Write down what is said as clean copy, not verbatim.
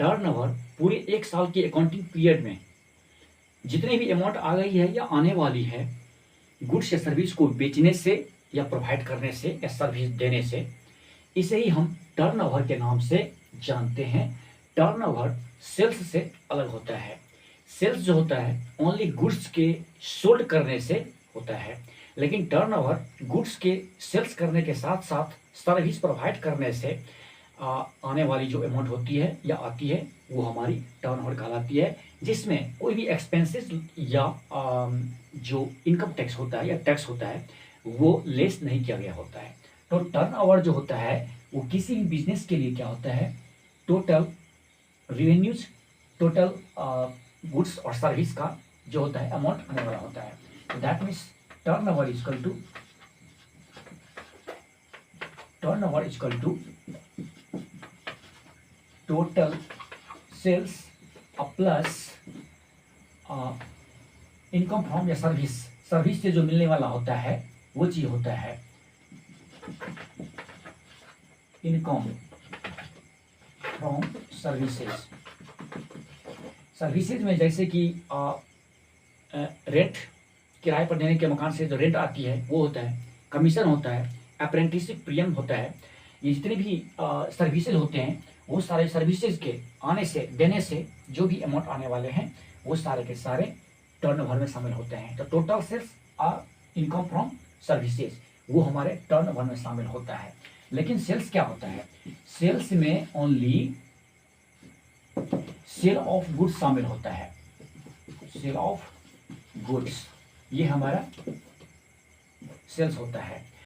Turnover पूरे एक साल के अकाउंटिंग पीरियड में जितनी भी अमाउंट आ गई है या आने वाली है गुड्स या सर्विस को बेचने से या प्रोवाइड करने से या सर्विस देने से, इसे ही हम टर्नओवर के नाम से जानते हैं। टर्नओवर सेल्स से अलग होता है। सेल्स जो होता है ओनली गुड्स के सोल्ड करने से होता है, लेकिन टर्नओवर गुड्स के सेल्स करने के साथ साथ सर्विस प्रोवाइड करने से आने वाली जो अमाउंट होती है या आती है वो हमारी टर्नओवर कहलाती है, जिसमें कोई भी एक्सपेंसेस या जो इनकम टैक्स होता है या टैक्स होता है वो लेस नहीं किया गया होता है। तो टर्नओवर जो होता है वो किसी भी बिजनेस के लिए क्या होता है, टोटल रेवेन्यूज, टोटल गुड्स और सर्विस का जो होता है अमाउंट आने वाला होता है। तो that means turnover equal to total sales plus income from या सर्विस से जो मिलने वाला होता है वो चीज होता है इनकम फ्रॉम सर्विसेज में जैसे कि रेंट, किराए पर देने के मकान से जो रेंट आती है वो होता है, कमीशन होता है, अप्रेंटिसशिप प्रीमियम होता है। ये जितने भी सर्विसेज होते हैं वो सारे सर्विसेज के आने से देने से जो भी अमाउंट आने वाले हैं वो सारे के सारे टर्नओवर में शामिल होते हैं। तो टोटल सेल्स और इनकम फ्रॉम सर्विसेज वो हमारे टर्नओवर में शामिल होता है। लेकिन सेल्स क्या होता है, सेल्स में ओनली सेल ऑफ गुड्स शामिल होता है। सेल ऑफ गुड्स ये हमारा सेल्स होता है।